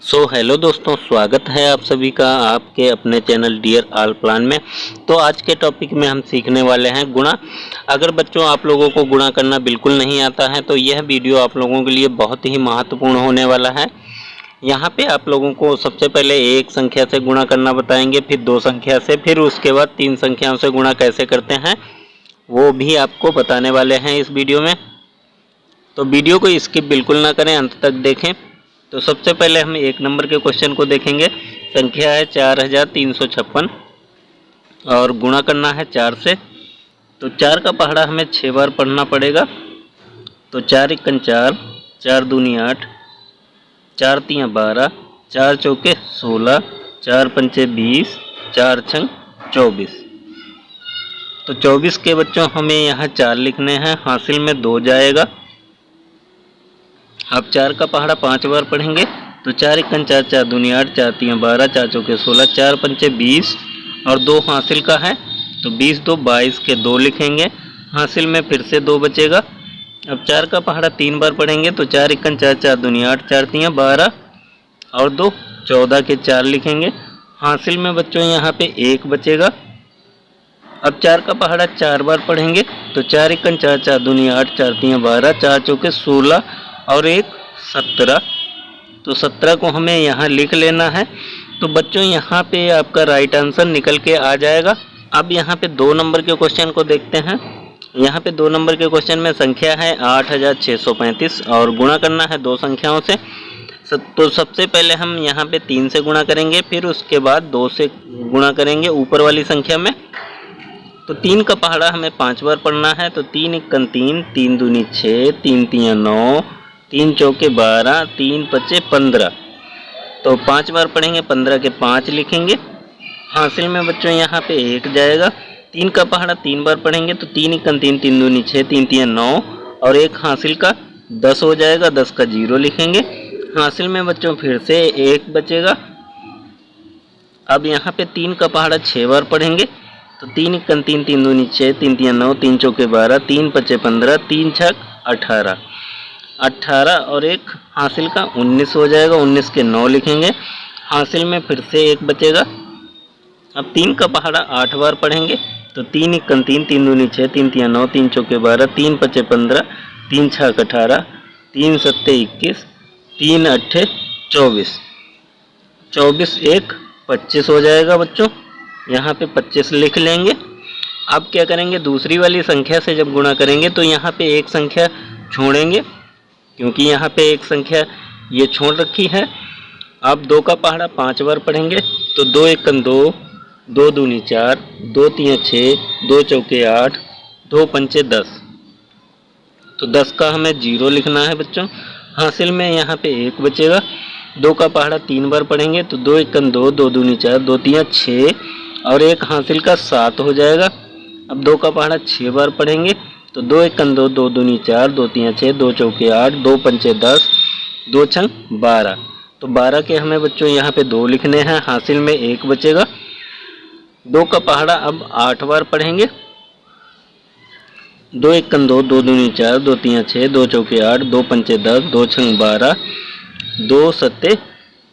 Hello दोस्तों, स्वागत है आप सभी का आपके अपने चैनल डियर ऑल प्लान में। तो आज के टॉपिक में हम सीखने वाले हैं गुणा। अगर बच्चों आप लोगों को गुणा करना बिल्कुल नहीं आता है तो यह वीडियो आप लोगों के लिए बहुत ही महत्वपूर्ण होने वाला है। यहाँ पे आप लोगों को सबसे पहले एक संख्या से गुणा करना बताएंगे, फिर दो संख्या से, फिर उसके बाद तीन संख्याओं से गुणा कैसे करते हैं वो भी आपको बताने वाले हैं इस वीडियो में। तो वीडियो को स्किप बिल्कुल ना करें, अंत तक देखें। तो सबसे पहले हम एक नंबर के क्वेश्चन को देखेंगे। संख्या है 4356 और गुणा करना है 4 से। तो 4 का पहाड़ा हमें 6 बार पढ़ना पड़ेगा। तो 4 एकन 4, 4 दूनी 8, 4 तियाँ 12, 4 चौके 16, 4 पंचे 20, 4 छंग 24। तो 24 के बच्चों हमें यहाँ 4 लिखने हैं, हासिल में 2 जाएगा। अब 4 का पहाड़ा 5 बार पढ़ेंगे। तो 4 एकन 4, 4 दूनी 8, 4 तियाँ 12, 4 चौके 16, 4 पंचे 20 और 2 हासिल का है। तो 20 2 22 के 2 लिखेंगे, हासिल में फिर से 2 बचेगा। अब 4 का पहाड़ा 3 बार पढ़ेंगे। तो 4 एकन 4, 4 दूनी 8, 4 तियाँ 12 और 2 14 के 4 लिखेंगे, हासिल में बच्चों यहाँ पे 1 बचेगा। अब 4 का पहाड़ा 4 बार पढ़ेंगे। तो 4 एकन 4, 4 दूनी 8, 4 तियाँ 12, 4 चौके 16 और 1 17। तो 17 को हमें यहाँ लिख लेना है। तो बच्चों यहाँ पे आपका राइट आंसर निकल के आ जाएगा। अब यहाँ पे 2 नंबर के क्वेश्चन को देखते हैं। यहाँ पे 2 नंबर के क्वेश्चन में संख्या है 8635 और गुणा करना है 2 संख्याओं से। तो सबसे पहले हम यहाँ पे 3 से गुणा करेंगे, फिर उसके बाद 2 से गुणा करेंगे ऊपर वाली संख्या में। तो 3 का पहाड़ा हमें 5 बार पढ़ना है। तो 3 एकन 3, 3 दूनी 6, 3 तियाँ 9, 3 चौके 12, 3 पचे 15। तो 5 बार पढ़ेंगे, 15 के 5 लिखेंगे, हासिल में बच्चों यहाँ पे 1 जाएगा। 3 का पहाड़ा 3 बार पढ़ेंगे। तो 3 एकन 3, 3 दूनी 6, 3 तियाँ 9 और 1 हासिल का 10 हो जाएगा, 10 का 0 लिखेंगे, हासिल में बच्चों फिर से 1 बचेगा। अब यहाँ पे 3 का पहाड़ा 6 बार पढ़ेंगे। तो 3 एकन 3, 3 दूनी 6, 3 तियाँ 9, 3 चौके 12, 3 पचे 15, 3 छक 18, 18 और 1 हासिल का 19 हो जाएगा, 19 के 9 लिखेंगे, हासिल में फिर से 1 बचेगा। अब 3 का पहाड़ा 8 बार पढ़ेंगे। तो 3 एकन 3, 3 दूनी 6, 3 तियाँ 9, 3 चौके 12, 3 पचे 15, 3 छक 18, 3 सत्ते 21, 3 अट्ठे 24, 24 1 25 हो जाएगा बच्चों, यहाँ पे 25 लिख लेंगे। अब क्या करेंगे, दूसरी वाली संख्या से जब गुणा करेंगे तो यहाँ पे एक संख्या छोड़ेंगे, क्योंकि यहाँ पे एक संख्या ये छोड़ रखी है। अब 2 का पहाड़ा 5 बार पढ़ेंगे। तो 2 एकन 2, 2 दूनी 4, 2 तियाँ 6, 2 चौके 8, 2 पंचे 10। तो 10 का हमें 0 लिखना है बच्चों, हासिल में यहाँ पे 1 बचेगा। 2 का पहाड़ा 3 बार पढ़ेंगे। तो 2 एकन 2, 2 दूनी 4, 2 तियाँ 6 और 1 हासिल का 7 हो जाएगा। अब 2 का पहाड़ा 6 बार पढ़ेंगे। तो 2 एकन 2, 2 दूनी 4, 2 तियाँ 6, 2 चौके 8, 2 पंचे 10, 2 छंग 12। तो 12 के हमें बच्चों यहाँ पे 2 लिखने हैं, हासिल में 1 बचेगा। 2 का पहाड़ा अब 8 बार पढ़ेंगे। 2 एकन 2, 2 दूनी 4, 2 तियाँ 6, 2 चौके 8, 2 पंचे 10, 2 छंग 12, 2 सत्ते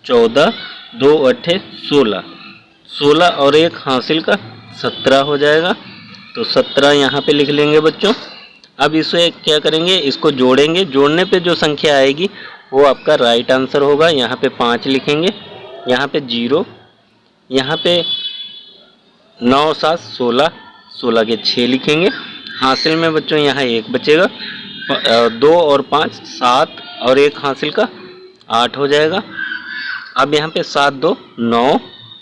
14, 2 अट्ठे 16, 16 और 1 हासिल का 17 हो जाएगा। तो 17 यहाँ पे लिख लेंगे बच्चों। अब इसे क्या करेंगे, इसको जोड़ेंगे, जोड़ने पे जो संख्या आएगी वो आपका राइट आंसर होगा। यहाँ पे 5 लिखेंगे, यहाँ पे 0, यहाँ पे 9 7 16, 16 के 6 लिखेंगे, हासिल में बच्चों यहाँ 1 बचेगा। 2 और 5 7 और 1 हासिल का 8 हो जाएगा। अब यहाँ पे 7 2 9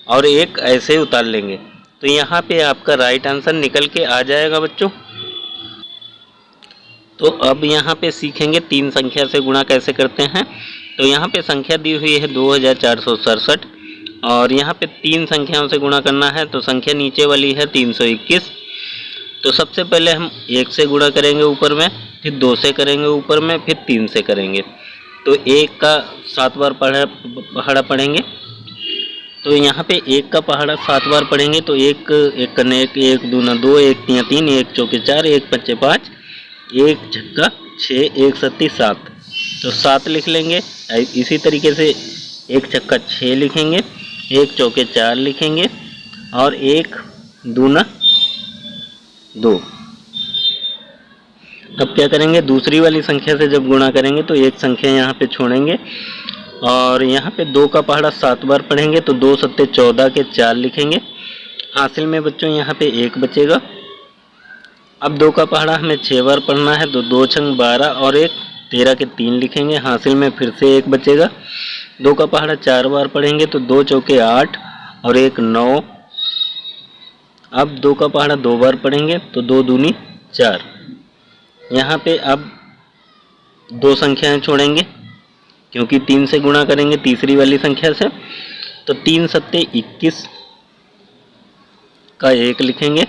और 1 ऐसे ही उतार लेंगे। तो यहाँ पे आपका राइट आंसर निकल के आ जाएगा बच्चों। तो अब यहाँ पे सीखेंगे 3 संख्या से गुणा कैसे करते हैं। तो यहाँ पे संख्या दी हुई है 2467 और यहाँ पे 3 संख्याओं से गुणा करना है। तो संख्या नीचे वाली है 321। तो सबसे पहले हम 1 से गुणा करेंगे ऊपर में, फिर 2 से करेंगे ऊपर में, फिर 3 से करेंगे। तो 1 का 7 बार पहाड़ा पढ़ेंगे। तो यहाँ पे 1 का पहाड़ा 7 बार पढ़ेंगे। तो 1 एकन 1, 1 दूना 2, 1 तियाँ 3, 1 चौके 4, 1 पंचे 5, 1 छक्का 6, 1 सत्ती 7। तो 7 लिख लेंगे। इसी तरीके से एक छक्का 6 लिखेंगे, एक चौके 4 लिखेंगे और एक दूना 2। अब क्या करेंगे, दूसरी वाली संख्या से जब गुणा करेंगे तो एक संख्या यहाँ पे छोड़ेंगे और यहाँ पे 2 का पहाड़ा 7 बार पढ़ेंगे तो 2 सत्ते 14 के 4 लिखेंगे। हासिल में बच्चों यहाँ पे 1 बचेगा। अब 2 का पहाड़ा हमें 6 बार पढ़ना है तो 2 छंग 12 और एक 13 के 3 लिखेंगे। हासिल में फिर से 1 बचेगा। 2 का पहाड़ा 4 बार पढ़ेंगे तो 2 चौके 8 और एक 9। अब 2 का पहाड़ा 2 बार पढ़ेंगे तो 2 दूनी 4। यहाँ पे अब 2 संख्याएं छोड़ेंगे क्योंकि 3 से गुणा करेंगे तीसरी वाली संख्या से, तो 3 सत्ते 21 का 1 लिखेंगे।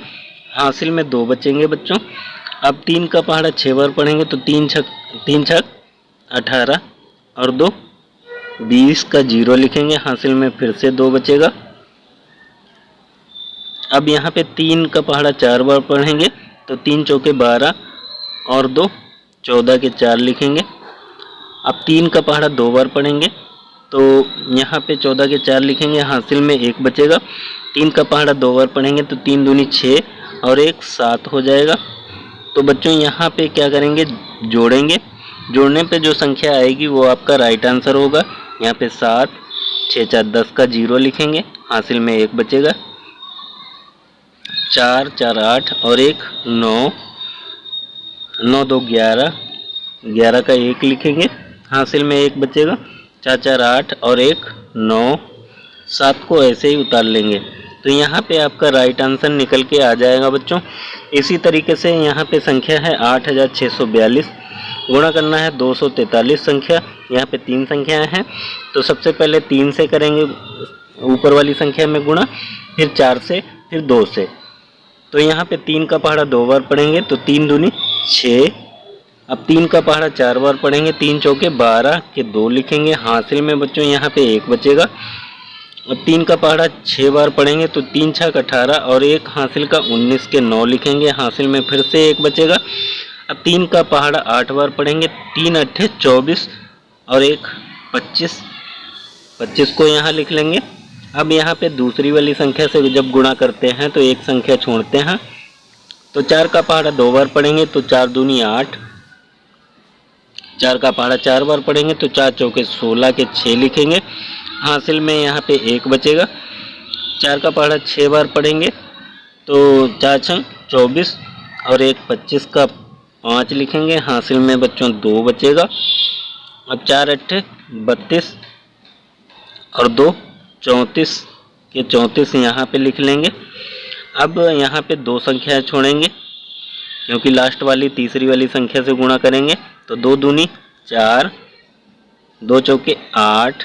हासिल में 2 बचेंगे बच्चों। अब 3 का पहाड़ा 6 बार पढ़ेंगे तो 3 छक 18 और 2 20 का 0 लिखेंगे। हासिल में फिर से 2 बचेगा। अब यहाँ पे 3 का पहाड़ा 4 बार पढ़ेंगे तो 3 चौके 12 और 2 14 के 4 लिखेंगे। अब 3 का पहाड़ा 2 बार पढ़ेंगे तो यहाँ पे 14 के 4 लिखेंगे। हासिल में 1 बचेगा। 3 का पहाड़ा 2 बार पढ़ेंगे तो 3 दूनी 6 और एक 7 हो जाएगा। तो बच्चों यहाँ पे क्या करेंगे, जोड़ेंगे। जोड़ने पे जो संख्या आएगी वो आपका राइट आंसर होगा। यहाँ पे 7 6 4 10 का 0 लिखेंगे। हासिल में 1 बचेगा। 4 4 8 और एक 9 9 2 11 11 का 1 लिखेंगे। हासिल में 1 बचेगा। 4 4 8 और एक 9 7 को ऐसे ही उतार लेंगे। तो यहाँ पे आपका राइट आंसर निकल के आ जाएगा बच्चों। इसी तरीके से यहाँ पे संख्या है 8642। गुणा करना है 243 संख्या। यहाँ पे 3 संख्याएं हैं तो सबसे पहले 3 से करेंगे ऊपर वाली संख्या में गुणा, फिर 4 से, फिर 2 से। तो यहाँ पे 3 का पहाड़ा 2 बार पढ़ेंगे तो 3 दूनी 6। अब 3 का पहाड़ा 4 बार पढ़ेंगे, 3 चौके 12 के 2 लिखेंगे। हासिल में बच्चों यहाँ पे 1 बचेगा। अब 3 का पहाड़ा 6 बार पढ़ेंगे तो 3 छक 18 और एक हासिल का 19 के 9 लिखेंगे। हासिल में फिर से 1 बचेगा। अब 3 का पहाड़ा 8 बार पढ़ेंगे, 3 अट्ठे 24 और एक 25 25 को यहाँ लिख लेंगे। अब यहाँ पे दूसरी वाली संख्या से जब गुणा करते हैं तो एक संख्या छोड़ते हैं तो 4 का पहाड़ा 2 बार पढ़ेंगे तो 4 दूनी 8। 4 का पहाड़ा 4 बार पढ़ेंगे तो 4 चौके 16 के 6 लिखेंगे। हासिल में यहाँ पे 1 बचेगा। 4 का पहाड़ा 6 बार पढ़ेंगे तो 4 छंग 24 और एक 25 का 5 लिखेंगे। हासिल में बच्चों 2 बचेगा। अब 4 अट्ठे 32 और 2 34 के 34 यहाँ पे लिख लेंगे। अब यहाँ पे 2 संख्याएं छोड़ेंगे क्योंकि लास्ट वाली तीसरी वाली संख्या से गुणा करेंगे तो 2 दूनी 4, 2 चौके 8,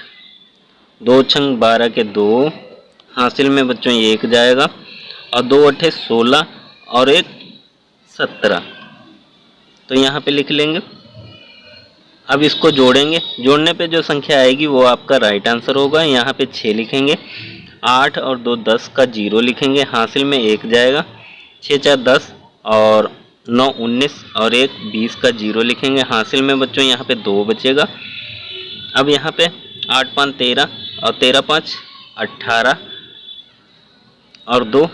2 छंग 12 के 2। हासिल में बच्चों 1 जाएगा और 2 अट्ठे 16 और एक 17। तो यहाँ पे लिख लेंगे। अब इसको जोड़ेंगे। जोड़ने पे जो संख्या आएगी वो आपका राइट आंसर होगा। यहाँ पे 6 लिखेंगे। 8 और 2 10 का 0 लिखेंगे। हासिल में 1 जाएगा। 6 4 10 और 9 19 और एक 20 का 0 लिखेंगे। हासिल में बच्चों यहाँ पे 2 बचेगा। अब यहाँ पे 8 5 13 और 13 5 18 और 2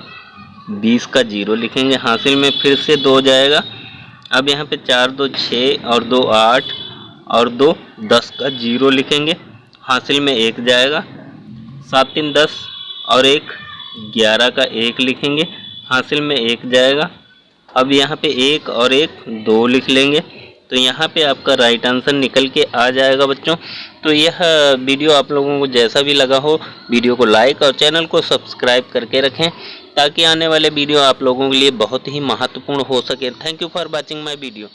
20 का 0 लिखेंगे। हासिल में फिर से 2 जाएगा। अब यहाँ पे 4 2 6 और 2 8 और 2 10 का 0 लिखेंगे। हासिल में 1 जाएगा। 7 3 10 और एक 11 का 1 लिखेंगे। हासिल में 1 जाएगा। अब यहाँ पे 1 और एक 2 लिख लेंगे। तो यहाँ पे आपका राइट आंसर निकल के आ जाएगा बच्चों। तो यह वीडियो आप लोगों को जैसा भी लगा हो, वीडियो को लाइक और चैनल को सब्सक्राइब करके रखें ताकि आने वाले वीडियो आप लोगों के लिए बहुत ही महत्वपूर्ण हो सके। Thank you for watching my video.